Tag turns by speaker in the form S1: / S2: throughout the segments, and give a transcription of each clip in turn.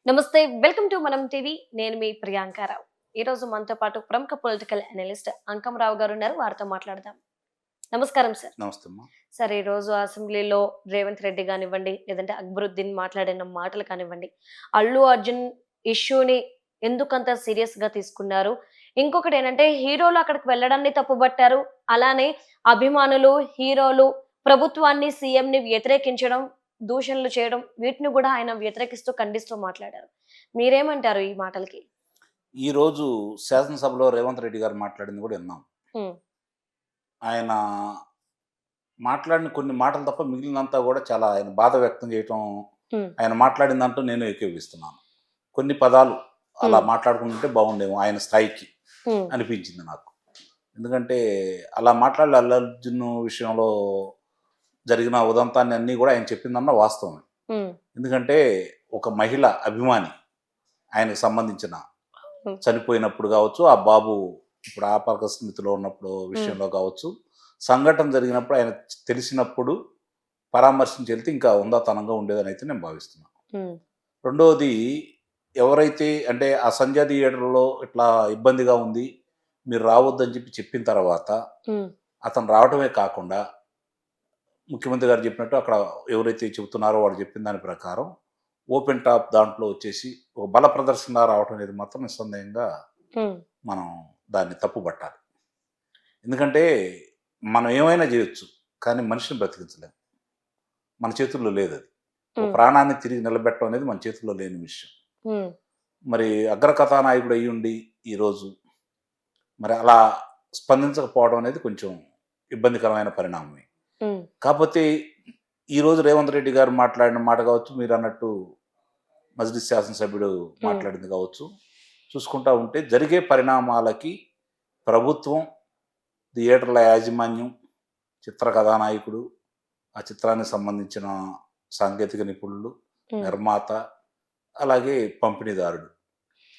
S1: నమస్తే. Welcome to మనం TV. నేను మీ ప్రియాంకారావు. ఈరోజు మనతో పాటు ప్రముఖ పొలిటికల్ అనలిస్ట్ అంకమరావు గారు ఉన్నారు. వారితో మాట్లాడదాం. నమస్కారం సార్.
S2: నమస్తే అమ్మా.
S1: సార్, ఈరోజు అసెంబ్లీలో రేవంత్ రెడ్డి గానివ్వండి, లేదంటే అక్బరుద్దీన్ మాట్లాడిన మాటలు కానివ్వండి, అల్లు అర్జున్ ఇష్యూని ఎందుకంత సీరియస్‌గా తీసుకున్నారు? ఇంకొకటేంటంటే హీరోలు అక్కడికి వెళ్ళడాన్ని తప్పుబట్టారు. అలానే అభిమానులు, హీరోలు ప్రభుత్వాన్ని, సీఎంని వ్యతిరేకించడం, దూషణలు చేయడం వీటిని గూడా ఆయన వ్యతిరేకిస్తూ, ఖండిస్తూ మాట్లాడారు. మీరేమంటారు ఈ మాటలకి?
S2: ఈరోజు శాసనసభలో రేవంత్ రెడ్డి గారు మాట్లాడింది కూడా విన్నాం.
S1: హ్మ్.
S2: ఆయన మాట్లాడిన కొన్ని మాటలు తప్ప మిగిలినంతా కూడా చాలా ఆయన బాధ వ్యక్తం చేయటం,
S1: హ్మ్.
S2: ఆయన మాట్లాడిన దాంట్లో నేను ఏకీభవిస్తున్నాను. కొన్ని పదాలు అలా
S1: హ్మ్.
S2: మాట్లాడుకుంటుంటే బాగుండేమో ఆయన స్థాయికి
S1: హ్మ్.
S2: అనిపించింది నాకు. ఎందుకంటే అలా మాట్లాడే అల్లు అర్జున్ విషయంలో జరిగిన ఉదంతాన్ని అన్నీ కూడా ఆయన చెప్పిందన్న వాస్తవమే.
S1: హ్మ్.
S2: ఎందుకంటే ఒక మహిళ అభిమాని ఆయనకు సంబంధించిన
S1: హ్మ్.
S2: చనిపోయినప్పుడు కావచ్చు, ఆ బాబు ఇప్పుడు ఆపక స్థితిలో ఉన్నప్పుడు
S1: హ్మ్.
S2: విషయంలో కావచ్చు, సంఘటన జరిగినప్పుడు ఆయన తెలిసినప్పుడు పరామర్శించి వెళ్తే ఇంకా ఉందాతనంగా ఉండేదని అయితే నేను భావిస్తున్నాను.
S1: హ్మ్.
S2: రెండవది, ఎవరైతే అంటే ఆ సంధ్యా థియేటర్‌లో ఇట్లా ఇబ్బందిగా ఉంది, మీరు రావద్దని చెప్పిన తర్వాత
S1: హ్మ్.
S2: అతను రావటమే కాకుండా ముఖ్యమంత్రి గారు చెప్పినట్టు అక్కడ ఎవరైతే చెబుతున్నారో వాళ్ళు చెప్పిన దాని ప్రకారం ఓపెన్ టాప్ దాంట్లో వచ్చేసి ఒక బల ప్రదర్శన రావటం అనేది మాత్రం నిస్సందేహంగా
S1: హ్మ్.
S2: మనం దాన్ని తప్పుపట్టాలి. ఎందుకంటే మనం ఏమైనా చేయొచ్చు. కానీ మనిషిని బ్రతికించలేం. మన చేతుల్లో లేదది. ఒక
S1: హ్మ్.
S2: ప్రాణాన్ని తిరిగి నిలబెట్టడం అనేది మన చేతుల్లో లేని విషయం.
S1: హ్మ్.
S2: మరి అగ్రకథానాయకుడు అయ్యుండి ఈరోజు మరి అలా స్పందించకపోవడం అనేది కొంచెం ఇబ్బందికరమైన పరిణామమే.
S1: హ్మ్.
S2: కాపోతే ఈరోజు రేవంత్ రెడ్డి గారు మాట్లాడిన మాట కావచ్చు, మీరన్నట్టు మజ్లిస్ శాసనసభ్యుడు
S1: హ్మ్.
S2: మాట్లాడింది కావచ్చు, చూసుకుంటా ఉంటే జరిగే పరిణామాలకి ప్రభుత్వం, థియేటర్ల యాజమాన్యం, చిత్ర కథానాయకుడు, ఆ చిత్రానికి సంబంధించిన సాంకేతిక నిపుణులు,
S1: హ్మ్.
S2: నిర్మాత, అలాగే పంపిణీదారుడు,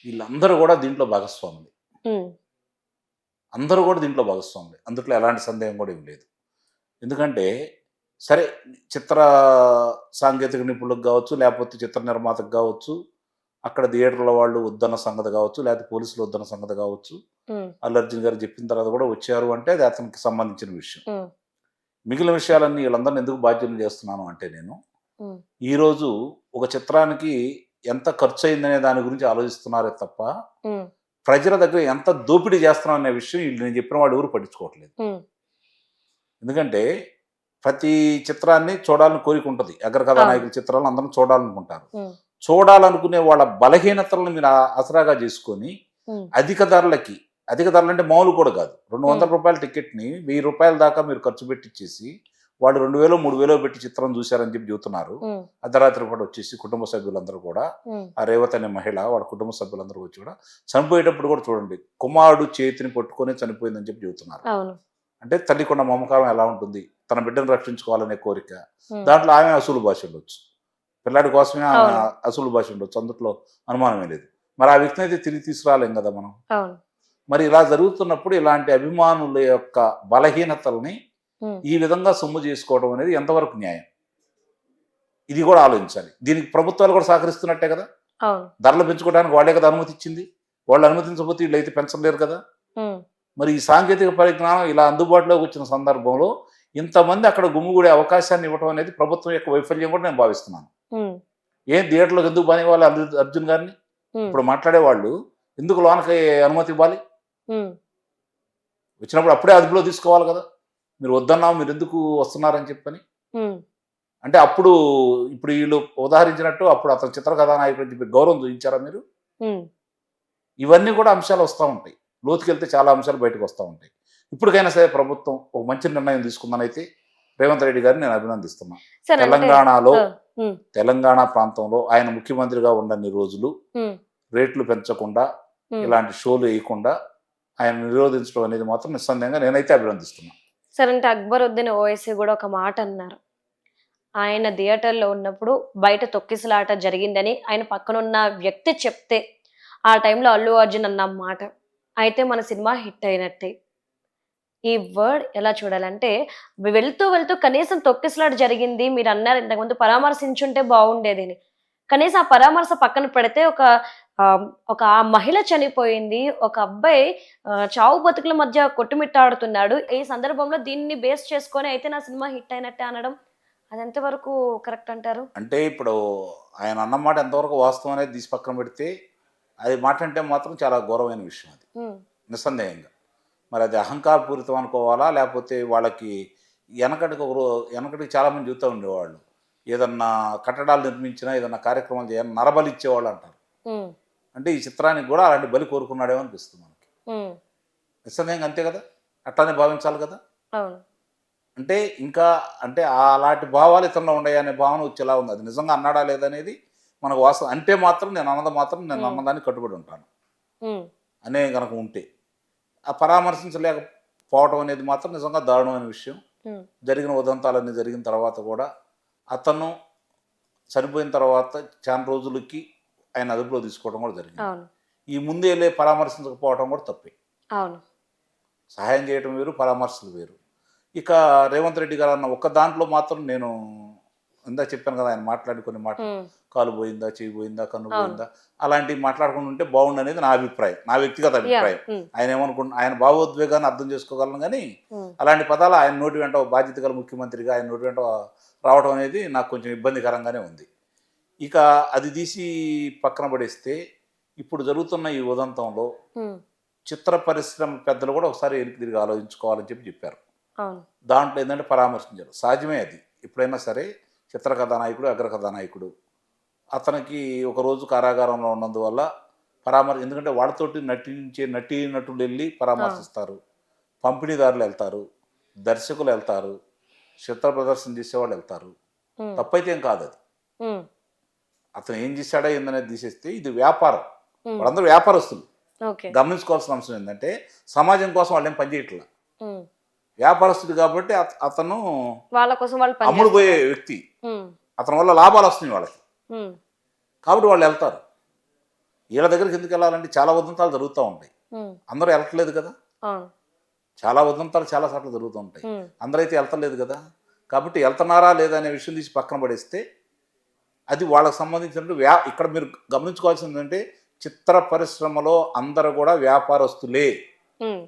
S2: వీళ్ళందరూ కూడా దీంట్లో భాగస్వాములే.
S1: హ్మ్.
S2: అందరూ కూడా దీంట్లో భాగస్వాములే. అందుట్లో ఎలాంటి సందేహం కూడా ఏం లేదు. ఎందుకంటే సరే, చిత్ర సాంకేతిక నిపుణులకు కావచ్చు, లేకపోతే చిత్ర నిర్మాతకు కావచ్చు, అక్కడ థియేటర్ల వాళ్ళు వద్దన్న సంగతి కావచ్చు, లేకపోతే పోలీసులు వద్దన్న సంగతి కావచ్చు,
S1: హ్మ్.
S2: అల్లు అర్జున్ గారు చెప్పిన తర్వాత కూడా వచ్చారు అంటే అది అతనికి సంబంధించిన విషయం.
S1: హ్మ్.
S2: మిగిలిన విషయాలన్నీ వీళ్ళందరిని ఎందుకు బాధ్యులను చేస్తున్నాను అంటే నేను,
S1: హ్మ్.
S2: ఈరోజు ఒక చిత్రానికి ఎంత ఖర్చు అయిందనే దాని గురించి ఆలోచిస్తున్నారే తప్ప,
S1: హ్మ్.
S2: ప్రజల దగ్గర ఎంత దోపిడీ చేస్తున్నాం అనే విషయం వీళ్ళు నేను చెప్పిన వాళ్ళు ఎవరు పట్టించుకోవట్లేదు.
S1: హ్మ్.
S2: ఎందుకంటే ప్రతి చిత్రాన్ని చూడాలని కోరిక ఉంటుంది. అగ్ర
S1: అవును.
S2: కథానాయకుల చిత్రాలను అందరం చూడాలనుకుంటారు.
S1: హ్మ్.
S2: చూడాలనుకునే వాళ్ళ బలహీనతలను మీరు ఆసరాగా చేసుకొని
S1: హ్మ్.
S2: అధిక ధరలకి, అధిక ధరలంటే మామూలు కూడా కాదు. రూ.
S1: హ్మ్.
S2: 200 టికెట్‌ని రూ. 1000 దాకా మీరు ఖర్చు పెట్టిచ్చేసి, వాళ్ళు 2000, 3000 పెట్టి చిత్రం చూసారని చెప్పి చెబుతున్నారు.
S1: హ్మ్.
S2: అర్ధరాత్రి పూట వచ్చేసి కుటుంబ సభ్యులందరూ కూడా,
S1: హ్మ్.
S2: ఆ రేవతి అనే మహిళ వాళ్ళ కుటుంబ సభ్యులందరూ వచ్చి కూడా చనిపోయేటప్పుడు కూడా చూడండి, కుమారుడు చేతిని పట్టుకొని చనిపోయిందని చెప్పి చెబుతున్నారు.
S1: అవును.
S2: అంటే తల్లికున్న మమకారం ఎలా ఉంటుంది? తన బిడ్డను రక్షించుకోవాలనే కోరిక.
S1: హ్మ్.
S2: దాంట్లో ఆమె అసూలు భాష ఉండొచ్చు. పిల్లాడి కోసమే ఆమె
S1: అవును.
S2: అసూలు భాష ఉండొచ్చు. అందుట్లో అనుమానమే లేదు. మరి ఆ వ్యక్తిని అయితే తిరిగి తీసుకురాలేం కదా మనం.
S1: అవును.
S2: మరి ఇలా జరుగుతున్నప్పుడు ఇలాంటి అభిమానుల యొక్క బలహీనతల్ని
S1: హ్మ్.
S2: ఈ విధంగా సొమ్ము చేసుకోవడం అనేది ఎంతవరకు న్యాయం? ఇది కూడా ఆలోచించాలి. దీనికి ప్రభుత్వాలు కూడా సహకరిస్తున్నట్టే కదా!
S1: అవును.
S2: ధరలు పెంచుకోవడానికి వాళ్ళే కదా అనుమతి ఇచ్చింది. వాళ్ళు అనుమతించకపోతే వీళ్ళైతే పెంచలేరు కదా!
S1: హ్మ్.
S2: మరి ఈ సాంకేతిక పరిజ్ఞానం ఇలా అందుబాటులోకి వచ్చిన సందర్భంలో ఇంతమంది అక్కడ గుమిగూడే అవకాశాన్ని ఇవ్వడం అనేది ప్రభుత్వం యొక్క వైఫల్యం కూడా నేను భావిస్తున్నాను.
S1: హ్మ్.
S2: ఏం థియేటర్‌లోకి ఎందుకు బానివ్వాలి అర్జున్ గారిని?
S1: హ్మ్.
S2: ఇప్పుడు మాట్లాడేవాళ్ళు ఎందుకు లోనకి అనుమతి ఇవ్వాలి?
S1: హ్మ్.
S2: వచ్చినప్పుడు అప్పుడే అదుపులో తీసుకోవాలి కదా! మీరు వద్దన్నావు, మీరెందుకు వస్తున్నారని చెప్పని.
S1: హ్మ్.
S2: అంటే అప్పుడు ఇప్పుడు వీళ్ళు ఉదాహరించినట్టు అప్పుడు అతను చిత్ర కథానాయకుడు అని చెప్పి గౌరవం చూయించారా మీరు?
S1: హ్మ్.
S2: ఇవన్నీ కూడా అంశాలు వస్తా ఉంటాయి. లోతుకెళ్తే చాలా అంశాలు బయటకు వస్తా ఉంటాయి. ఇప్పటికైనా సరే ప్రభుత్వం ఒక మంచి నిర్ణయం తీసుకుందనైతే రేవంత్ రెడ్డి గారిని నేను అభినందిస్తున్నా.
S1: సరే అంటే
S2: తెలంగాణలో,
S1: ఆ! హ్మ్.
S2: తెలంగాణ ప్రాంతంలో ఆయన ముఖ్యమంత్రిగా ఉన్నన్ని రోజులు
S1: హ్మ్.
S2: రేట్లు పెంచకుండా,
S1: హ్మ్.
S2: ఇలాంటి షోలు ఎయకుండా ఆయన నిరోధించడం అనేది మాత్రం నిస్సందేహంగా నేనైతే అభినందిస్తున్నా.
S1: సరే అంటే అక్బరుద్దీన్ ఓవైసీ గూడా ఒక మాట అన్నారు. ఆయన థియేటర్‌లో ఉన్నప్పుడు బయట తొక్కిసలాట జరిగిందని ఆయన పక్కనున్న వ్యక్తి చెప్తే, ఆ టైంలో అల్లు అర్జున్ అన్న మాట. అయితే మన సినిమా హిట్ అయినట్టే. ఈ వర్డ్ ఎలా చూడాలంటే, వెళ్తూ వెళ్తూ కనీసం తొక్కిసలాట జరిగింది మీరన్నారు ఇంతకుముందు పరామర్శించుంటే బావుండేదని. కనీసం ఆ పరామర్శ పక్కన పెడితే ఒక ఆ మహిళ చనిపోయింది. ఒక అబ్బాయి చావు బతుకుల మధ్య కొట్టుమిట్టాడుతున్నాడు. ఈ సందర్భంలో దీన్ని బేస్ చేసుకొని అయితే నా సినిమా హిట్ అయినట్టే అనడం అది ఎంతవరకు కరెక్ట్ అంటారు?
S2: అంటే ఇప్పుడు ఆయన అన్నమాట ఎంతవరకు వాస్తవం అనేది తీసి పక్కన పెడితే, అది మాట అంటే మాత్రం చాలా ఘోరమైన విషయం అది.
S1: హ్మ్.
S2: నిస్సందేహంగా. మరి అది అహంకారపూరితం అనుకోవాలా? లేపోతే వాళ్ళకి వెనకటికి చాలామంది చెబుతూ ఉండేవాళ్ళు. ఏదన్నా కట్టడాలు నిర్మించినా, ఏదన్నా కార్యక్రమాలు చేయాలన్నా నరబలి ఇచ్చేవాళ్ళు అంటారు.
S1: హ్మ్.
S2: అంటే ఈ చిత్రానికి కూడా అలాంటి బలి కోరుకున్నాడేమో అనిపిస్తుంది మనకి.
S1: హ్మ్.
S2: నిస్సందేహంగా అంతే కదా! అట్లనే భావించాలి కదా!
S1: అవును.
S2: అంటే ఇంకా అంటే అలాంటి భావాలు ఇతనిలో ఉన్నాయనే భావన వచ్చేలా ఉంది. అది నిజంగా అన్నాడా లేదనేది మనకు వాస్తవం. అంటే మాత్రం నేను అన్నది మాత్రం నేను
S1: హ్మ్.
S2: అన్నదానికి కట్టుబడి ఉంటాను.
S1: హ్మ్.
S2: అనే గనక ఉంటే. ఆ పరామర్శించలేకపోవడం అనేది మాత్రం నిజంగా దారుణమైన విషయం.
S1: హ్మ్.
S2: జరిగిన ఉదంతాలన్నీ జరిగిన తర్వాత కూడా అతను చనిపోయిన తర్వాత చాలా రోజులకి ఆయన అదుపులో తీసుకోవడం కూడా జరిగింది.
S1: అవును.
S2: ఈ ముందే పరామర్శించకపోవడం కూడా తప్పే.
S1: అవును.
S2: సహాయం చేయటం వేరు, పరామర్శలు వేరు. ఇక రేవంత్ రెడ్డి గారు అన్న ఒక్క దాంట్లో మాత్రం నేను ఇందాక చెప్పాను కదా! ఆయన మాట్లాడిన కొన్ని మాటలు.
S1: హ్మ్.
S2: కాలు పోయిందా, చెయ్యి పోయిందా, కన్ను
S1: అవును.
S2: పోయిందా అలాంటివి మాట్లాడకుండా ఉంటే బాగుండనేది నా అభిప్రాయం. నా వ్యక్తిగత
S1: యాహ్!
S2: అభిప్రాయం.
S1: హ్మ్.
S2: ఆయన భావోద్వేగాన్ని అర్థం చేసుకోగలను గానీ,
S1: హ్మ్.
S2: అలాంటి పదాలు ఆయన నోటి వెంట ఓ బాధ్యత గల ముఖ్యమంత్రిగా ఆయన నోటి వెంట రావడం అనేది నాకు కొంచెం ఇబ్బందికరంగానే ఉంది. ఇక అది తీసి పక్కన పడేస్తే, ఇప్పుడు జరుగుతున్న ఈ ఉదంతంలో
S1: హ్మ్.
S2: చిత్ర పరిశ్రమ పెద్దలు కూడా ఒకసారి వెనక్కి తిరిగి ఆలోచించుకోవాలని చెప్పారు.
S1: అవును.
S2: దాంట్లో ఏంటంటే పరామర్శించారు. సహజమే అది. ఎప్పుడైనా సరే చిత్ర కథానాయకుడు, అగ్ర కథానాయకుడు. అతనికి ఒకరోజు కారాగారంలో ఉన్నందువల్ల ఎందుకంటే వాళ్ళతోటి నటించే నటీనటులు వెళ్ళి
S1: ఆ!
S2: పరామర్శిస్తారు. పంపిణీదారులు వెళ్తారు. దర్శకులు వెళ్తారు. చిత్ర ప్రదర్శన చేసేవాళ్ళు వెళ్తారు.
S1: హ్మ్.
S2: తప్పైతే ఏం కాదది.
S1: హ్మ్.
S2: అతను ఏం చేశాడో ఏందనేది తీసేస్తే ఇది వ్యాపారం.
S1: హ్మ్.
S2: వాళ్ళందరూ వ్యాపారస్తులు.
S1: ఓకే.
S2: గమనించుకోవాల్సిన అంశం ఏంటంటే సమాజం కోసం వాళ్ళేం పనిచేయట్లా.
S1: హ్మ్.
S2: వ్యాపారస్తుడు కాబట్టి అతను
S1: వాళ్ళ కోసం వాళ్ళు పని
S2: అమ్ముడుపోయే
S1: జేస్తున్నారు.
S2: వ్యక్తి.
S1: హ్మ్.
S2: అతని వల్ల లాభాలు వస్తున్నాయి వాళ్ళకి.
S1: హ్మ్.
S2: కాబట్టి వాళ్ళు వెళ్తారు. వీళ్ళ దగ్గరికి ఎందుకు వెళ్ళాలంటే చాలా ఉదంతాలు జరుగుతూ ఉంటాయి.
S1: హ్మ్.
S2: అందరూ వెళ్ళట్లేదు కదా!
S1: అవును.
S2: చాలా ఉదంతాలు చాలా సార్లు జరుగుతూ ఉంటాయి.
S1: హ్మ్.
S2: అందరైతే వెళ్తలేదు కదా! కాబట్టి వెళ్తున్నారా లేదా అనే విషయం తీసి పక్కన పడేస్తే అది వాళ్ళకి సంబంధించినట్టు ఇక్కడ మీరు గమనించుకోవాల్సింది ఏంటంటే చిత్ర పరిశ్రమలో అందరూ కూడా వ్యాపారస్తులే.
S1: హ్మ్.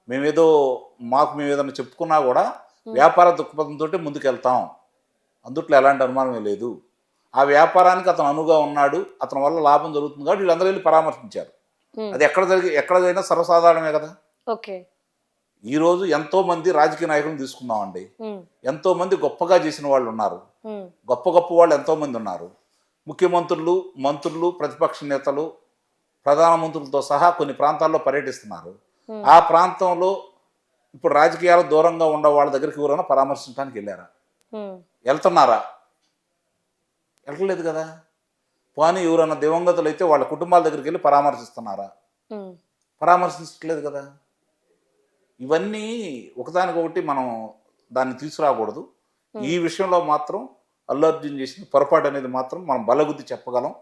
S2: మేమేదో మేము ఏదైనా చెప్పుకున్నా కూడా
S1: హ్మ్.
S2: వ్యాపార దృక్పథంతోటే ముందుకెళ్తాం. అందుట్లో ఎలాంటి అనుమానమే లేదు. ఆ వ్యాపారానికి అతను అనువుగా ఉన్నాడు. అతని వల్ల లాభం జరుగుతుంది కాబట్టి వీళ్ళందరూ వెళ్లి పరామర్శించారు.
S1: హ్మ్.
S2: అది ఎక్కడ జరిగినా సర్వసాధారణమే కదా!
S1: ఓకే.
S2: ఈరోజు ఎంతోమంది రాజకీయ నాయకులను తీసుకుందామండి.
S1: హ్మ్.
S2: ఎంతోమంది గొప్పగా చేసిన వాళ్ళున్నారు.
S1: హ్మ్.
S2: గొప్ప వాళ్ళు ఎంతోమంది ఉన్నారు. ముఖ్యమంత్రులు, మంత్రులు, ప్రతిపక్ష నేతలు, ప్రధానమంత్రులతో సహా కొన్ని ప్రాంతాల్లో పర్యటిస్తున్నారు.
S1: హ్మ్.
S2: ఆ ప్రాంతంలో ఇప్పుడు రాజకీయాలకు దూరంగా ఉన్న వాళ్ళ దగ్గరికి ఎవరైనా పరామర్శించడానికి వెళ్ళారా?
S1: హ్మ్.
S2: వెళ్తున్నారా? వెళ్ళట్లేదు కదా! పోనీ ఎవరైనా దివంగతులైతే వాళ్ళ కుటుంబాల దగ్గరికి వెళ్ళి పరామర్శిస్తున్నారా?
S1: హ్మ్.
S2: పరామర్శించట్లేదు కదా! ఇవన్నీ ఒకదానికొకటి మనం దాన్ని తీసుకురాకూడదు.
S1: హ్మ్.
S2: ఈ విషయంలో మాత్రం అల్లు అర్జున్ చేసిన పొరపాటు అనేది మాత్రం మనం బల్లగుద్ది చెప్పగలం.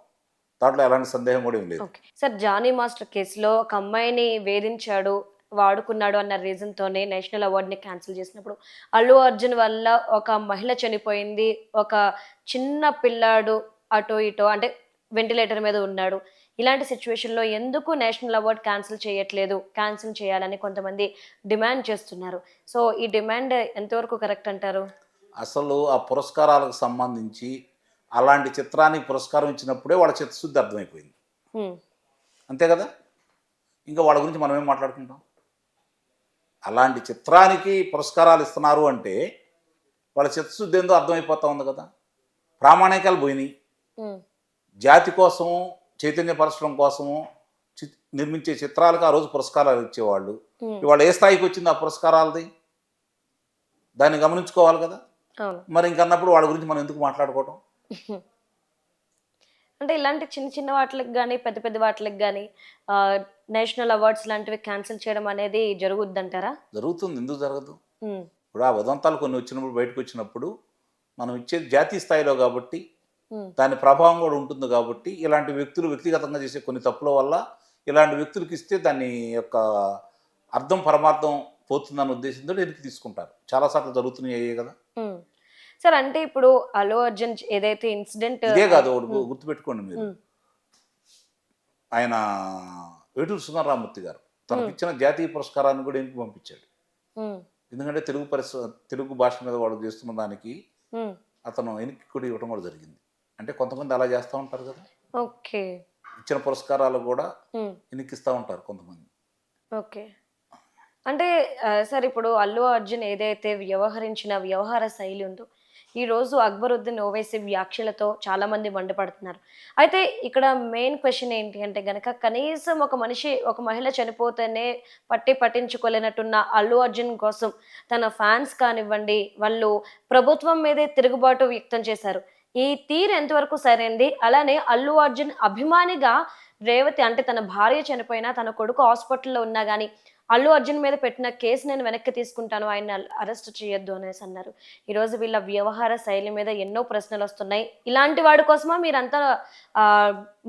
S2: దాంట్లో ఎలాంటి సందేహం కూడా ఏం లేదు.
S1: ఓకే. సార్ 'జానీ మాస్టర్' కేసులో ఒక అమ్మాయిని వేధించాడు, వాడుకున్నాడు అన్న రీజన్‌తోనే నేషనల్ అవార్డ్‌ని క్యాన్సిల్ చేసినప్పుడు, అల్లు అర్జున్ వల్ల ఒక మహిళ చనిపోయింది. ఒక చిన్న పిల్లాడు అటో ఇటో అంటే వెంటిలేటర్ మీద ఉన్నాడు. ఇలాంటి సిట్యుయేషన్‌లో ఎందుకు నేషనల్ అవార్డ్ క్యాన్సిల్ చేయట్లేదు? క్యాన్సిల్ చేయాలని కొంతమంది డిమాండ్ చేస్తున్నారు. సో, ఈ డిమాండ్ ఎంతవరకు కరెక్ట్ అంటారు?
S2: అసలు ఆ పురస్కారాలకు సంబంధించి అలాంటి చిత్రానికి పురస్కారం ఇచ్చినప్పుడే వాళ్ళ చిత్తశుద్ధి అర్థమైపోయింది.
S1: హ్మ్.
S2: అంతే కదా! ఇంకా వాళ్ళ గురించి మనం ఏం మాట్లాడుకుంటాం? అలాంటి చిత్రానికి పురస్కారాలు ఇస్తున్నారు అంటే వాళ్ళ చిత్తశుద్ధి ఏందో అర్థమైపోతా ఉంది కదా! ప్రామాణికాలు పోయినాయి.
S1: హ్మ్.
S2: జాతి కోసము, చైతన్యపరచడం కోసము నిర్మించే చిత్రాలకు ఆ రోజు పురస్కారాలు ఇచ్చేవాళ్ళు.
S1: హ్మ్.
S2: ఇవాళ ఏ స్థాయికి వచ్చింది ఆ పురస్కారాలది? దాన్ని గమనించుకోవాలి కదా!
S1: అవును.
S2: మరి ఇంకన్నప్పుడు వాళ్ళ గురించి మనం ఎందుకు మాట్లాడుకోవటం?
S1: అంటే ఇలాంటి చిన్న చిన్న వాటిలకి గాని, పెద్ద పెద్ద వాటిలకి గాని ఆహ్, నేషనల్ అవార్డ్స్ లాంటివి క్యాన్సిల్ చేయడం అనేది జరుగుద్దంటారా?
S2: జరుగుతుంది. ఎందుకు జరగదు?
S1: హ్మ్.
S2: ఇప్పుడు ఆ ఉదంతాలు కొన్ని వచ్చినప్పుడు బయటకొచ్చినప్పుడు మనం ఇచ్చేది జాతీయ స్థాయిలో కాబట్టి,
S1: హ్మ్.
S2: దాని ప్రభావం కూడా ఉంటుంది కాబట్టి, ఇలాంటి వ్యక్తులు వ్యక్తిగతంగా చేసే కొన్ని తప్పుల వల్ల ఇలాంటి వ్యక్తులకిస్తే దాని యొక్క అర్థం, పరమార్థం పోతుందన్న ఉద్దేశంతోటి వెనక్కి తీసుకుంటారు. చాలా సార్లు జరుగుతున్నాయి అయ్యే కదా!
S1: హ్మ్. సార్ అంటే ఇప్పుడు అల్లు అర్జున్ ఏదైతే ఇన్సిడెంట్
S2: ఇదే కాదు, ఒకటి గుర్తుపెట్టుకోండి మీరు. ఆయన వేటూరు సుందరరామూర్తి గారు తనకి ఇచ్చిన జాతీయ పురస్కారాన్ని కూడా ఎందుకు పంపించాడు? ఎందుకంటే తెలుగు భాష మీద వాళ్ళు చేస్తున్న దానికి అతను వెనక్కి కూడా ఇవ్వడం కూడా జరిగింది. అంటే కొంతమంది అలా చేస్తూ ఉంటారు కదా,
S1: ఓకే,
S2: ఇచ్చిన పురస్కారాలు కూడా వెనక్కిస్తూ ఉంటారు కొంతమంది.
S1: ఓకే. అంటే సార్ ఇప్పుడు అల్లు అర్జున్ ఏదైతే వ్యవహరించిన వ్యవహార శైలి ఉందో, ఈరోజు అక్బరుద్దీన్ ఓవైసీ వ్యాఖ్యలతో చాలా మంది మండిపడుతున్నారు. అయితే ఇక్కడ మెయిన్ క్వశ్చన్ ఏంటి అంటే గనక, కనీసం ఒక మహిళ చనిపోతేనే పట్టించుకోలేనట్టున్న అల్లు అర్జున్ కోసం తన ఫ్యాన్స్ కానివ్వండి, వాళ్ళు ప్రభుత్వం మీదే తిరుగుబాటు వ్యక్తం చేశారు. ఈ తీరు ఎంతవరకు సరైంది? అలానే అల్లు అర్జున్ అభిమానిగా రేవతి అంటే తన భార్య చనిపోయినా, తన కొడుకు హాస్పిటల్లో ఉన్నా గానీ అల్లు అర్జున్ మీద పెట్టిన కేసు నేను వెనక్కి తీసుకుంటాను, ఆయన అరెస్ట్ చేయొద్దు అనేసి అన్నారు. ఈరోజు వీళ్ళ వ్యవహార శైలి మీద ఎన్నో ప్రశ్నలు వస్తున్నాయి. ఇలాంటి వాడి కోసమా మీరంతా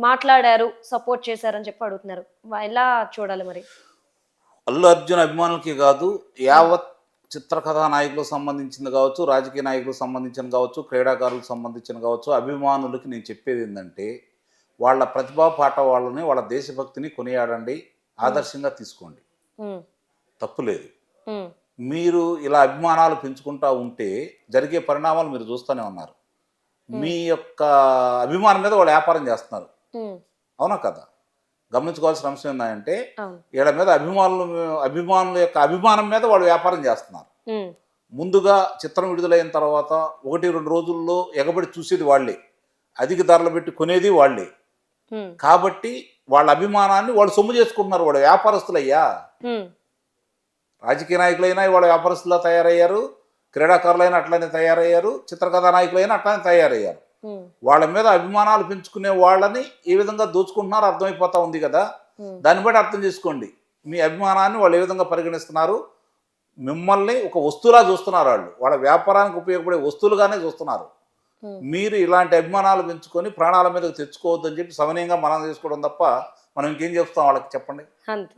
S1: మాట్లాడారు, సపోర్ట్ చేశారని చెప్పి అడుగుతున్నారు. ఎలా చూడాలి మరి?
S2: అల్లు అర్జున్ అభిమానులకి కాదు, యావత్ చిత్రకథా నాయకులకు సంబంధించింది కావచ్చు, రాజకీయ నాయకులకు సంబంధించిన కావచ్చు, క్రీడాకారులకు సంబంధించిన కావచ్చు, అభిమానులకి నేను చెప్పేది ఏంటంటే, వాళ్ళ ప్రతిభా పాట వాళ్ళని, వాళ్ళ దేశభక్తిని కొనియాడండి, ఆదర్శంగా తీసుకోండి, తప్పులేదు. మీరు ఇలా అభిమానాలు పెంచుకుంటా ఉంటే జరిగే పరిణామాలు మీరు చూస్తూనే ఉన్నారు. మీ యొక్క అభిమానం మీద వాళ్ళు వ్యాపారం చేస్తున్నారు, అవునా కదా? గమనించుకోవాల్సిన అంశం ఏంటంటే, వీళ్ళ మీద అభిమానుల యొక్క అభిమానం మీద వాళ్ళు వ్యాపారం చేస్తున్నారు. ముందుగా చిత్రం విడుదలైన తర్వాత 1-2 రోజుల్లో ఎగబడి చూసేది వాళ్ళే, అధిక ధరలు పెట్టి కొనేది వాళ్ళే. కాబట్టి వాళ్ళ అభిమానాన్ని వాళ్ళు సొమ్ము చేసుకుంటున్నారు. వాళ్ళు వ్యాపారస్తులయ్యా. రాజకీయ నాయకులైనా వాళ్ళ వ్యాపారస్తులా తయారయ్యారు, క్రీడాకారులైనా అట్లనే తయారయ్యారు, చిత్రకథా నాయకులైనా అట్లనే తయారయ్యారు. వాళ్ళ మీద అభిమానాలు పెంచుకునే వాళ్ళని ఏ విధంగా దోచుకుంటున్నారో అర్థమైపోతా ఉంది కదా. దాన్ని బట్టి అర్థం చేసుకోండి, మీ అభిమానాన్ని వాళ్ళు ఏ విధంగా పరిగణిస్తున్నారు. మిమ్మల్ని ఒక వస్తువులా చూస్తున్నారు, వాళ్ళ వ్యాపారానికి ఉపయోగపడే వస్తువులుగానే చూస్తున్నారు. మీరు ఇలాంటి అభిమానాలు పెంచుకొని ప్రాణాల మీదకి తెచ్చుకోవద్దని చెప్పి సమనీయంగా మనం చేసుకోవడం తప్ప మనం ఇంకేం చెప్తాం వాళ్ళకి, చెప్పండి.
S1: అంతే.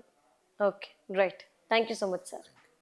S1: Okay, right. Thank you so much sir.